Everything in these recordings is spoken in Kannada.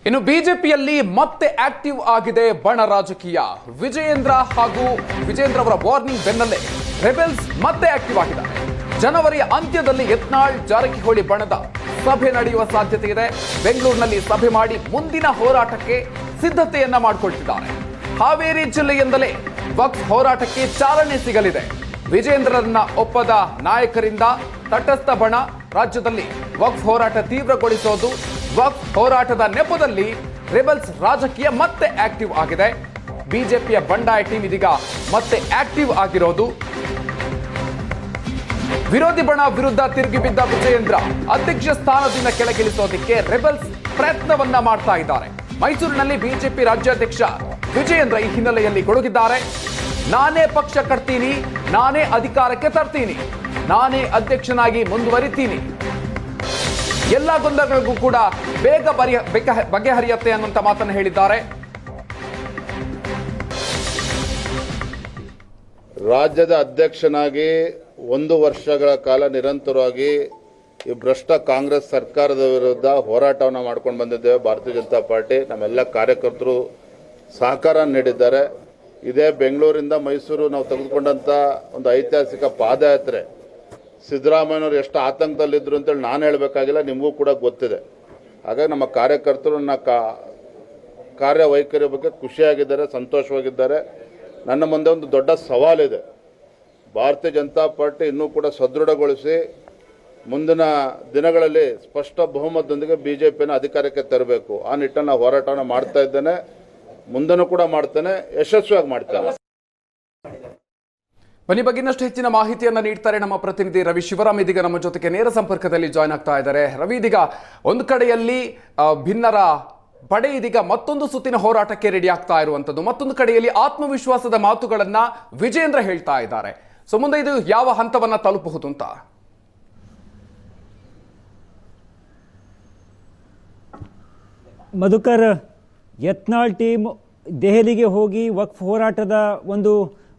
ಇನ್ನು ಬಿಜೆಪಿಯಲ್ಲಿ ಮತ್ತೆ ಆಕ್ಟಿವ್ ಆಗಿದೆ ಬಣ ರಾಜಕೀಯ. ವಿಜಯೇಂದ್ರ ಅವರ ವಾರ್ನಿಂಗ್ ಬೆನ್ನಲ್ಲೇ ರೆಬೆಲ್ಸ್ ಮತ್ತೆ ಆಕ್ಟಿವ್ ಆಗಿದ್ದಾರೆ. ಜನವರಿ ಅಂತ್ಯದಲ್ಲಿ ಯತ್ನಾಳ್ ಜಾರಕಿಹೊಳಿ ಬಣದ ಸಭೆ ನಡೆಯುವ ಸಾಧ್ಯತೆ ಇದೆ. ಬೆಂಗಳೂರಿನಲ್ಲಿ ಸಭೆ ಮಾಡಿ ಮುಂದಿನ ಹೋರಾಟಕ್ಕೆ ಸಿದ್ಧತೆಯನ್ನ ಮಾಡಿಕೊಳ್ತಿದ್ದಾರೆ. ಹಾವೇರಿ ಜಿಲ್ಲೆಯಿಂದಲೇ ವಕ್ಫ್ ಹೋರಾಟಕ್ಕೆ ಚಾಲನೆ ಸಿಗಲಿದೆ. ವಿಜಯೇಂದ್ರರನ್ನ ಒಪ್ಪದ ನಾಯಕರಿಂದ ತಟಸ್ಥ ಬಣ ರಾಜ್ಯದಲ್ಲಿ ವಕ್ಫ್ ಹೋರಾಟ ತೀವ್ರಗೊಳಿಸೋದು. ವಕ್ಫ್ ಹೋರಾಟದ ನೆಪದಲ್ಲಿ ರೆಬೆಲ್ಸ್ ರಾಜಕೀಯ ಮತ್ತೆ ಆಕ್ಟಿವ್ ಆಗಿದೆ. ಬಿಜೆಪಿಯ ಬಂಡಾಯ ಟೀಮ್ ಇದೀಗ ಮತ್ತೆ ಆಕ್ಟಿವ್ ಆಗಿರೋದು. ವಿರೋಧಿ ಬಣ ವಿರುದ್ಧ ತಿರುಗಿ ಬಿದ್ದ ವಿಜಯೇಂದ್ರ ಅಧ್ಯಕ್ಷ ಸ್ಥಾನದಿಂದ ಕೆಳಗಿಳಿಸೋದಕ್ಕೆ ರೆಬೆಲ್ಸ್ ಪ್ರಯತ್ನವನ್ನ ಮಾಡ್ತಾ ಇದ್ದಾರೆ. ಮೈಸೂರಿನಲ್ಲಿ ಬಿಜೆಪಿ ರಾಜ್ಯಾಧ್ಯಕ್ಷ ವಿಜಯೇಂದ್ರ ಈ ಹಿನ್ನೆಲೆಯಲ್ಲಿ ಗೊಡುಗಿದ್ದಾರೆ. ನಾನೇ ಪಕ್ಷ ಕಟ್ತೀನಿ, ನಾನೇ ಅಧಿಕಾರಕ್ಕೆ ತರ್ತೀನಿ, ನಾನೇ ಅಧ್ಯಕ್ಷನಾಗಿ ಮುಂದುವರಿತೀನಿ, ಎಲ್ಲ ಗೊಂದಲಗಳಿಗೂ ಕೂಡ ಬೇಗ ಬಗೆಹರಿಯುತ್ತೆ ಅನ್ನುವಂತ ಮಾತನ್ನು ಹೇಳಿದ್ದಾರೆ. ರಾಜ್ಯದ ಅಧ್ಯಕ್ಷನಾಗಿ 1 ವರ್ಷಗಳ ಕಾಲ ನಿರಂತರವಾಗಿ ಈ ಭ್ರಷ್ಟ ಕಾಂಗ್ರೆಸ್ ಸರ್ಕಾರದ ವಿರುದ್ಧ ಹೋರಾಟವನ್ನು ಮಾಡ್ಕೊಂಡು ಬಂದಿದ್ದೇವೆ. ಭಾರತೀಯ ಜನತಾ ಪಾರ್ಟಿ ನಮ್ಮೆಲ್ಲ ಕಾರ್ಯಕರ್ತರು ಸಹಕಾರ ನೀಡಿದ್ದಾರೆ. ಇದೇ ಬೆಂಗಳೂರಿಂದ ಮೈಸೂರು ನಾವು ತೆಗೆದುಕೊಂಡಂಥ ಒಂದು ಐತಿಹಾಸಿಕ ಪಾದಯಾತ್ರೆ ಸಿದ್ದರಾಮಯ್ಯನವರು ಎಷ್ಟು ಆತಂಕದಲ್ಲಿದ್ದರು ಅಂತೇಳಿ ನಾನು ಹೇಳಬೇಕಾಗಿಲ್ಲ, ನಿಮಗೂ ಕೂಡ ಗೊತ್ತಿದೆ. ಹಾಗಾಗಿ ನಮ್ಮ ಕಾರ್ಯಕರ್ತರು ನನ್ನ ಕಾರ್ಯವೈಖರಿ ಬಗ್ಗೆ ಖುಷಿಯಾಗಿದ್ದಾರೆ, ಸಂತೋಷವಾಗಿದ್ದಾರೆ. ನನ್ನ ಮುಂದೆ ಒಂದು ದೊಡ್ಡ ಸವಾಲಿದೆ. ಭಾರತೀಯ ಜನತಾ ಪಾರ್ಟಿ ಇನ್ನೂ ಕೂಡ ಸದೃಢಗೊಳಿಸಿ ಮುಂದಿನ ದಿನಗಳಲ್ಲಿ ಸ್ಪಷ್ಟ ಬಹುಮತದೊಂದಿಗೆ ಬಿಜೆಪಿಯನ್ನು ಅಧಿಕಾರಕ್ಕೆ ತರಬೇಕು. ಆ ನಿಟ್ಟಿನಲ್ಲಿ ನಾವು ಹೋರಾಟವನ್ನು ಮಾಡ್ತಾ ಇದ್ದೇನೆ, ಮುಂದೆನೂ ಕೂಡ ಮಾಡ್ತೇನೆ, ಯಶಸ್ವಿಯಾಗಿ ಮಾಡ್ತೇನೆ. ಬನ್ನಿ ಬಗ್ಗೆ ಇನ್ನಷ್ಟು ಹೆಚ್ಚಿನ ಮಾಹಿತಿಯನ್ನ ನೀಡ್ತಾರೆ ನಮ್ಮ ಪ್ರತಿನಿಧಿ ರವಿ ಶಿವರಾಮ್. ಇದೀಗ ನಮ್ಮ ಜೊತೆಗೆ ನೇರ ಸಂಪರ್ಕದಲ್ಲಿ ಜಾಯ್ನ್ ಆಗ್ತಾ ಇದ್ದಾರೆ. ರವಿ, ಇದೀಗ ಒಂದು ಕಡೆಯಲ್ಲಿ ಭಿನ್ನರ ಪಡೆ ಇದೀಗ ಮತ್ತೊಂದು ಸುತ್ತಿನ ಹೋರಾಟಕ್ಕೆ ರೆಡಿ ಆಗ್ತಾ ಇರುವಂತದ್ದು, ಮತ್ತೊಂದು ಕಡೆಯಲ್ಲಿ ಆತ್ಮವಿಶ್ವಾಸದ ಮಾತುಗಳನ್ನ ವಿಜಯೇಂದ್ರ ಹೇಳ್ತಾ ಇದ್ದಾರೆ. ಸೊ ಮುಂದೆ ಇದು ಯಾವ ಹಂತವನ್ನ ತಲುಪಬಹುದು ಅಂತ? ಮಧುಕರ್, ಯತ್ನಾಳ್ ಟೀಮ್ ದೆಹಲಿಗೆ ಹೋಗಿ ವಕ್ಫ್ ಹೋರಾಟದ ಒಂದು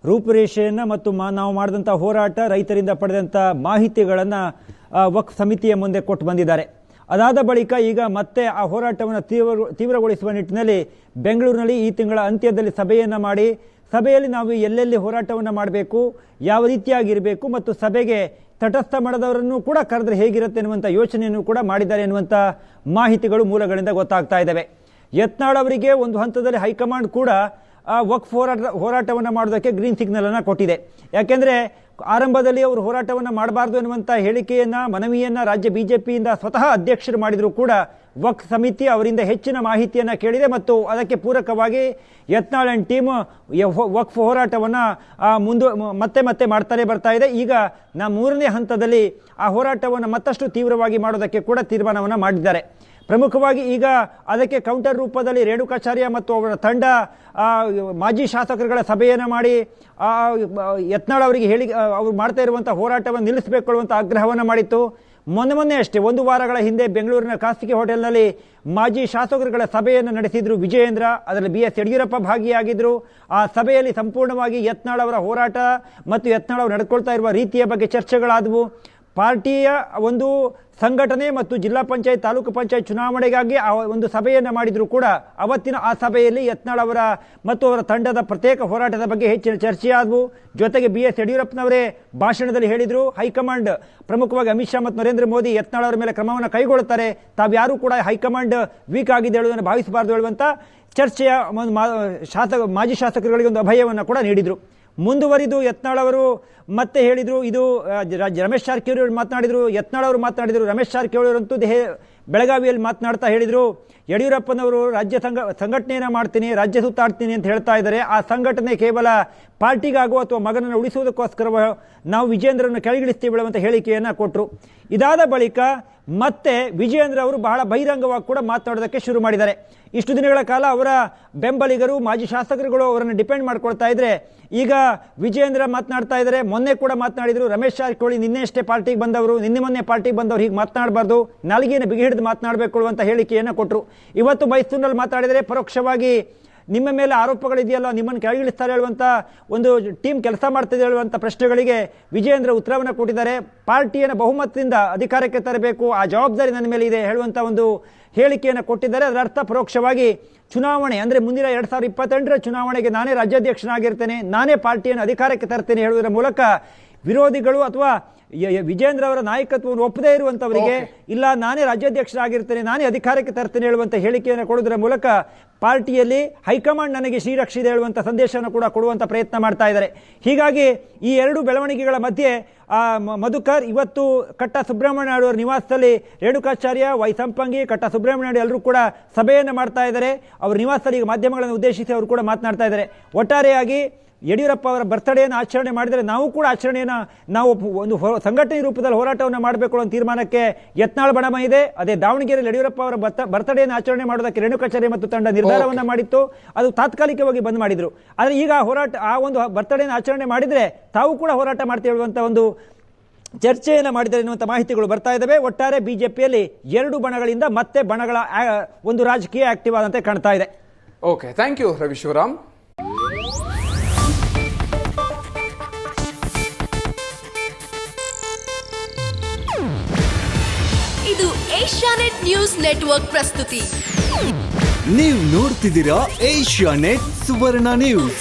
ರೂಪುರೇಷೆಯನ್ನು ಮತ್ತು ನಾವು ಮಾಡಿದಂಥ ಹೋರಾಟ, ರೈತರಿಂದ ಪಡೆದಂಥ ಮಾಹಿತಿಗಳನ್ನು ವಕ್ಫ್ ಸಮಿತಿಯ ಮುಂದೆ ಕೊಟ್ಟು ಬಂದಿದ್ದಾರೆ. ಅದಾದ ಬಳಿಕ ಈಗ ಮತ್ತೆ ಆ ಹೋರಾಟವನ್ನು ತೀವ್ರಗೊಳಿಸುವ ನಿಟ್ಟಿನಲ್ಲಿ ಬೆಂಗಳೂರಿನಲ್ಲಿ ಈ ತಿಂಗಳ ಅಂತ್ಯದಲ್ಲಿ ಸಭೆಯನ್ನು ಮಾಡಿ, ಸಭೆಯಲ್ಲಿ ನಾವು ಎಲ್ಲೆಲ್ಲಿ ಹೋರಾಟವನ್ನು ಮಾಡಬೇಕು, ಯಾವ ರೀತಿಯಾಗಿರಬೇಕು ಮತ್ತು ಸಭೆಗೆ ತಟಸ್ಥ ಮಾಡದವರನ್ನು ಕೂಡ ಕರೆದ್ರೆ ಹೇಗಿರುತ್ತೆ ಎನ್ನುವಂಥ ಯೋಚನೆಯನ್ನು ಕೂಡ ಮಾಡಿದ್ದಾರೆ ಎನ್ನುವಂಥ ಮಾಹಿತಿಗಳು ಮೂಲಗಳಿಂದ ಗೊತ್ತಾಗ್ತಾ ಇದ್ದಾವೆ. ಯತ್ನಾಳ್ ಅವರಿಗೆ ಒಂದು ಹಂತದಲ್ಲಿ ಹೈಕಮಾಂಡ್ ಕೂಡ ವಕ್ಫ್ ಹೋರಾಟವನ್ನು ಮಾಡೋದಕ್ಕೆ ಗ್ರೀನ್ ಸಿಗ್ನಲ್ ಅನ್ನು ಕೊಟ್ಟಿದೆ. ಯಾಕೆಂದರೆ ಆರಂಭದಲ್ಲಿ ಅವರು ಹೋರಾಟವನ್ನು ಮಾಡಬಾರ್ದು ಎನ್ನುವಂಥ ಹೇಳಿಕೆಯನ್ನು, ಮನವಿಯನ್ನು ರಾಜ್ಯ ಬಿಜೆಪಿಯಿಂದ ಸ್ವತಃ ಅಧ್ಯಕ್ಷರು ಮಾಡಿದರೂ ಕೂಡ ವಕ್ಫ್ ಸಮಿತಿ ಅವರಿಂದ ಹೆಚ್ಚಿನ ಮಾಹಿತಿಯನ್ನು ಕೇಳಿದೆ ಮತ್ತು ಅದಕ್ಕೆ ಪೂರಕವಾಗಿ ಯತ್ನಾಳ್ ಅಂಡ್ ಟೀಮ್ ವಕ್ಫ್ ಹೋರಾಟವನ್ನು ಮತ್ತೆ ಮಾಡ್ತಾನೆ ಬರ್ತಾ ಇದೆ. ಈಗ 3ನೇ ಹಂತದಲ್ಲಿ ಆ ಹೋರಾಟವನ್ನು ಮತ್ತಷ್ಟು ತೀವ್ರವಾಗಿ ಮಾಡೋದಕ್ಕೆ ಕೂಡ ತೀರ್ಮಾನವನ್ನು ಮಾಡಿದ್ದಾರೆ. ಪ್ರಮುಖವಾಗಿ ಈಗ ಅದಕ್ಕೆ ಕೌಂಟರ್ ರೂಪದಲ್ಲಿ ರೇಣುಕಾಚಾರ್ಯ ಮತ್ತು ಅವರ ತಂಡ ಮಾಜಿ ಶಾಸಕರುಗಳ ಸಭೆಯನ್ನು ಮಾಡಿ ಯತ್ನಾಳ್ ಅವರಿಗೆ ಅವರು ಮಾಡ್ತಾ ಇರುವಂಥ ಹೋರಾಟವನ್ನು ನಿಲ್ಲಿಸಬೇಕು ಆಗ್ರಹವನ್ನು ಮಾಡಿತ್ತು. ಮೊನ್ನೆ ಅಷ್ಟೇ 1 ವಾರಗಳ ಹಿಂದೆ ಬೆಂಗಳೂರಿನ ಖಾಸಗಿ ಹೋಟೆಲ್ನಲ್ಲಿ ಮಾಜಿ ಶಾಸಕರುಗಳ ಸಭೆಯನ್ನು ನಡೆಸಿದ್ರು ವಿಜಯೇಂದ್ರ. ಅದರಲ್ಲಿ BS ಯಡಿಯೂರಪ್ಪ ಭಾಗಿಯಾಗಿದ್ದರು. ಆ ಸಭೆಯಲ್ಲಿ ಸಂಪೂರ್ಣವಾಗಿ ಯತ್ನಾಳ್ ಅವರ ಹೋರಾಟ ಮತ್ತು ಯತ್ನಾಳ್ ಅವರು ನಡ್ಕೊಳ್ತಾ ಇರುವ ರೀತಿಯ ಬಗ್ಗೆ ಚರ್ಚೆಗಳಾದವು. ಪಾರ್ಟಿಯ ಒಂದು ಸಂಘಟನೆ ಮತ್ತು ಜಿಲ್ಲಾ ಪಂಚಾಯತ್, ತಾಲೂಕು ಪಂಚಾಯತ್ ಚುನಾವಣೆಗಾಗಿ ಒಂದು ಸಭೆಯನ್ನು ಮಾಡಿದರೂ ಕೂಡ ಅವತ್ತಿನ ಆ ಸಭೆಯಲ್ಲಿ ಯತ್ನಾಳ್ ಅವರ ಮತ್ತು ಅವರ ತಂಡದ ಪ್ರತ್ಯೇಕ ಹೋರಾಟದ ಬಗ್ಗೆ ಹೆಚ್ಚಿನ ಚರ್ಚೆಯಾದವು. ಜೊತೆಗೆ BS ಯಡಿಯೂರಪ್ಪನವರೇ ಭಾಷಣದಲ್ಲಿ ಹೇಳಿದರು, ಹೈಕಮಾಂಡ್ ಪ್ರಮುಖವಾಗಿ ಅಮಿತ್ ಶಾ ಮತ್ತು ನರೇಂದ್ರ ಮೋದಿ ಯತ್ನಾಳ್ ಅವರ ಮೇಲೆ ಕ್ರಮವನ್ನು ಕೈಗೊಳ್ಳುತ್ತಾರೆ, ತಾವ್ಯಾರೂ ಕೂಡ ಹೈಕಮಾಂಡ್ ವೀಕ್ ಆಗಿದೆ ಹೇಳುವುದನ್ನು ಭಾವಿಸಬಾರದು ಹೇಳುವಂಥ ಚರ್ಚೆಯ ಮಾಜಿ ಶಾಸಕರುಗಳಿಗೆ ಒಂದು ಅಭಯವನ್ನು ಕೂಡ ನೀಡಿದರು. ಮುಂದುವರಿದು ಯತ್ನಾಳ್ ಅವರು ಮತ್ತೆ ಹೇಳಿದರು, ಇದು ರಮೇಶ್ ಜಾರಕಿಹೊಳಿ ಅವರು ಮಾತನಾಡಿದರು, ಯತ್ನಾಳ್ ಅವರು ಮಾತನಾಡಿದರು. ರಮೇಶ್ ಜಾರಕಿಹೊಳಿ ಅವರಂತೂ ಬೆಳಗಾವಿಯಲ್ಲಿ ಮಾತನಾಡ್ತಾ ಹೇಳಿದರು, ಯಡಿಯೂರಪ್ಪನವರು ರಾಜ್ಯ ಸಂಘಟನೆಯನ್ನು ಮಾಡ್ತೀನಿ, ರಾಜ್ಯ ಸುತ್ತಾಡ್ತೀನಿ ಅಂತ ಹೇಳ್ತಾ ಇದ್ದಾರೆ. ಆ ಸಂಘಟನೆ ಕೇವಲ ಪಾರ್ಟಿಗಾಗೋ ಅಥವಾ ಮಗನನ್ನು ಉಳಿಸುವುದಕ್ಕೋಸ್ಕರ ನಾವು ವಿಜಯೇಂದ್ರನ್ನು ಕೆಳಗಿಳಿಸ್ತೀವಿ ಅಂತ ಹೇಳಿಕೆಯನ್ನು ಕೊಟ್ಟರು. ಇದಾದ ಬಳಿಕ ಮತ್ತೆ ವಿಜಯೇಂದ್ರ ಅವರು ಬಹಳ ಬಹಿರಂಗವಾಗಿ ಕೂಡ ಮಾತನಾಡೋದಕ್ಕೆ ಶುರು ಮಾಡಿದ್ದಾರೆ. ಇಷ್ಟು ದಿನಗಳ ಕಾಲ ಅವರ ಬೆಂಬಲಿಗರು, ಮಾಜಿ ಶಾಸಕರುಗಳು ಅವರನ್ನು ಡಿಪೆಂಡ್ ಮಾಡ್ಕೊಳ್ತಾ ಇದ್ರೆ ಈಗ ವಿಜಯೇಂದ್ರ ಮಾತನಾಡ್ತಾ ಇದ್ದಾರೆ. ಮೊನ್ನೆ ಕೂಡ ಮಾತನಾಡಿದರು, ರಮೇಶ್ ಜಾರಕಿಹೊಳಿ ನಿನ್ನೆ ಅಷ್ಟೇ ಪಾರ್ಟಿಗೆ ಬಂದವರು, ಮೊನ್ನೆ ಪಾರ್ಟಿಗೆ ಬಂದವರು, ಹೀಗೆ ಮಾತನಾಡಬಾರ್ದು, ನಾಲಿಗೆಯನ್ನು ಬಿಗಿ ಹಿಡಿದು ಮಾತನಾಡಬೇಕು ಅಂತ ಹೇಳಿಕೆಯನ್ನು ಕೊಟ್ಟರು. ಇವತ್ತು ಮೈಸೂರಿನಲ್ಲಿ ಮಾತಾಡಿದರೆ ಪರೋಕ್ಷವಾಗಿ ನಿಮ್ಮ ಮೇಲೆ ಆರೋಪಗಳಿದೆಯಲ್ಲ, ನಿಮ್ಮನ್ನು ಕೆಳಗಿಳಿಸ್ತಾರೆ ಹೇಳುವಂಥ ಒಂದು ಟೀಮ್ ಕೆಲಸ ಮಾಡ್ತಿದೆ ಹೇಳುವಂಥ ಪ್ರಶ್ನೆಗಳಿಗೆ ವಿಜಯೇಂದ್ರ ಉತ್ತರವನ್ನು ಕೊಟ್ಟಿದ್ದಾರೆ. ಪಾರ್ಟಿಯನ್ನು ಬಹುಮತದಿಂದ ಅಧಿಕಾರಕ್ಕೆ ತರಬೇಕು, ಆ ಜವಾಬ್ದಾರಿ ನನ್ನ ಮೇಲೆ ಇದೆ ಹೇಳುವಂಥ ಒಂದು ಹೇಳಿಕೆಯನ್ನು ಕೊಟ್ಟಿದ್ದಾರೆ. ಅದರ ಅರ್ಥ ಪರೋಕ್ಷವಾಗಿ ಚುನಾವಣೆ ಅಂದರೆ ಮುಂದಿನ 2028ರ ಚುನಾವಣೆಗೆ ನಾನೇ ರಾಜ್ಯಾಧ್ಯಕ್ಷನಾಗಿರ್ತೇನೆ, ನಾನೇ ಪಾರ್ಟಿಯನ್ನು ಅಧಿಕಾರಕ್ಕೆ ತರ್ತೇನೆ ಹೇಳುವುದರ ಮೂಲಕ ವಿರೋಧಿಗಳು ಅಥವಾ ವಿಜೇಂದ್ರ ಅವರ ನಾಯಕತ್ವವನ್ನು ಒಪ್ಪದೇ ಇರುವಂತವರಿಗೆ ಇಲ್ಲ ನಾನೇ ರಾಜ್ಯಾಧ್ಯಕ್ಷರಾಗಿರ್ತೇನೆ, ನಾನೇ ಅಧಿಕಾರಕ್ಕೆ ತರ್ತೇನೆ ಹೇಳುವಂತ ಹೇಳಿಕೆಯನ್ನು ಕೊಡುವುದರ ಮೂಲಕ ಪಾರ್ಟಿಯಲ್ಲಿ ಹೈಕಮಾಂಡ್ ನನಗೆ ಶ್ರೀರಕ್ಷಿದೆ ಹೇಳುವಂತ ಸಂದೇಶವನ್ನು ಕೂಡ ಕೊಡುವಂತ ಪ್ರಯತ್ನ ಮಾಡ್ತಾ ಇದ್ದಾರೆ. ಹೀಗಾಗಿ ಈ ಎರಡು ಬೆಳವಣಿಗೆಗಳ ಮಧ್ಯೆ ಮಧುಕರ್ ಇವತ್ತು ಕಟ್ಟ ಸುಬ್ರಹ್ಮಣ್ಯ ಅವರ ನಿವಾಸದಲ್ಲಿ ರೇಣುಕಾಚಾರ್ಯ, ವೈ ಸಂಪಂಗಿ, ಕಟ್ಟ ಸುಬ್ರಹ್ಮಣ್ಯ ಎಲ್ಲರೂ ಕೂಡ ಸಭೆಯನ್ನು ಮಾಡ್ತಾ ಇದ್ದಾರೆ. ಅವ್ರ ನಿವಾಸದಲ್ಲಿ ಈಗ ಮಾಧ್ಯಮಗಳನ್ನು ಉದ್ದೇಶಿಸಿ ಅವರು ಕೂಡ ಮಾತನಾಡ್ತಾ ಇದ್ದಾರೆ. ಒಟ್ಟಾರೆಯಾಗಿ ಯಡಿಯೂರಪ್ಪ ಅವರ ಬರ್ತ್ಡೇಯನ್ನು ಆಚರಣೆ ಮಾಡಿದರೆ ನಾವು ಕೂಡ ಆಚರಣೆಯನ್ನು ನಾವು ಒಂದು ಸಂಘಟನೆ ರೂಪದಲ್ಲಿ ಹೋರಾಟವನ್ನು ಮಾಡಬೇಕು ಅನ್ನೋ ತೀರ್ಮಾನಕ್ಕೆ ಯತ್ನಾಳ್ ಬಣಮ ಇದೆ. ಅದೇ ದಾವಣಗೆರೆಯಲ್ಲಿ ಯಡಿಯೂರಪ್ಪ ಅವರ ಬರ್ತ್ಡೇಯನ್ನು ಆಚರಣೆ ಮಾಡೋದಕ್ಕೆ ರೇಣುಕಾಚಾರ್ಯ ಮತ್ತು ತಂಡ ನಿರ್ಧಾರವನ್ನು ಮಾಡಿತ್ತು. ಅದು ತಾತ್ಕಾಲಿಕವಾಗಿ ಬಂದ್ ಮಾಡಿದ್ರು. ಆದರೆ ಈಗ ಹೋರಾಟ ಆ ಒಂದು ಬರ್ತ್ಡೇಯನ್ನು ಆಚರಣೆ ಮಾಡಿದರೆ ತಾವು ಕೂಡ ಹೋರಾಟ ಮಾಡ್ತೀವಿ ಹೇಳುವಂಥ ಒಂದು ಚರ್ಚೆಯನ್ನು ಮಾಡಿದ್ದಾರೆ ಎನ್ನುವಂಥ ಮಾಹಿತಿಗಳು ಬರ್ತಾ ಇದ್ದಾವೆ. ಒಟ್ಟಾರೆ ಬಿಜೆಪಿಯಲ್ಲಿ ಎರಡು ಬಣಗಳಿಂದ ಮತ್ತೆ ಬಣಗಳ ಒಂದು ರಾಜಕೀಯ ಆಕ್ಟಿವ್ ಆದಂತೆ ಕಾಣ್ತಾ ಇದೆ. Okay, thank you Ravi Shivaram. ಇದು ಏಷ್ಯಾನೆಟ್ ನ್ಯೂಸ್ ನೆಟ್ವರ್ಕ್ ಪ್ರಸ್ತುತಿ. ನೀವು ನೋಡ್ತಿದ್ದೀರಾ ಏಷ್ಯಾನೆಟ್ ಸುವರ್ಣ ನ್ಯೂಸ್.